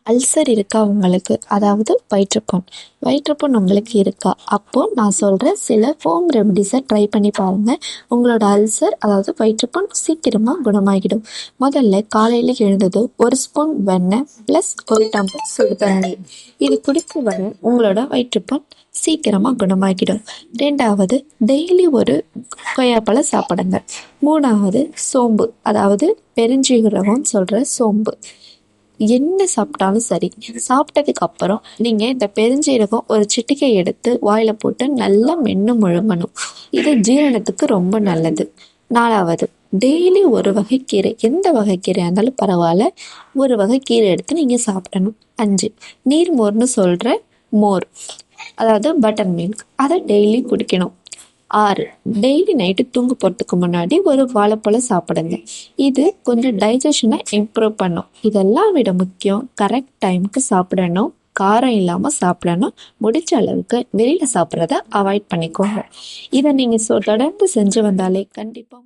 Ulcer இருக்கா உங்களுக்கு? அதாவது வயிற்றுப்புண். வயிற்றுப்புண் உங்களுக்கு இருக்கா? அப்போ நான் சொல்ற சில ஹோம் ரெமடிஸை ட்ரை பண்ணி பாருங்க. உங்களோட அல்சர் அதாவது வயிற்றுப்புண் சீக்கிரமா குணமாகிடும். முதல்ல காலையில எழுந்தது ஒரு ஸ்பூன் வெண்ணெய் ப்ளஸ் ஒரு டம்ளர் சுடு தண்ணி. இது குடிச்சு வர உங்களோட வயிற்றுப்புண் சீக்கிரமா குணமாகிடும். ரெண்டாவது, டெய்லி ஒரு கொய்யாப்பழம் சாப்பிடுங்க. மூணாவது, சோம்பு அதாவது பெருஞ்சீரகம் சொல்ற சோம்பு. என்ன சாப்பிட்டாலும் சரி, சாப்பிட்டதுக்கு அப்புறம் நீங்க இந்த பெருஞ்சீரகம் ஒரு சிட்டிகை எடுத்து வாயில போட்டு நல்லா மென்னு முழுங்கணும். இது ஜீரணத்துக்கு ரொம்ப நல்லது. நாலாவது, டெய்லி ஒரு வகை கீரை, எந்த வகை கீரையா இருந்தாலும் பரவாயில்ல, ஒரு வகை கீரை எடுத்து நீங்க சாப்பிடணும். அஞ்சு, நீர்மோர்னு சொல்ற மோர் அதாவது பட்டர் மில்க், அதை டெய்லி குடிக்கணும். ஆறு, டெய்லி நைட்டு தூங்க போகிறதுக்கு முன்னாடி ஒரு வாழைப்பழம் சாப்பிடுங்க. இது கொஞ்சம் டைஜஷனை இம்ப்ரூவ் பண்ணும். இதெல்லாம் விட முக்கியம், கரெக்ட் டைமுக்கு சாப்பிடணும், காரம் இல்லாமல் சாப்பிடணும். முடிஞ்ச அளவுக்கு வெளியில் சாப்பிட்றத அவாய்ட் பண்ணிக்கோங்க. இதை நீங்கள் தொடர்ந்து செஞ்சு வந்தாலே கண்டிப்பாக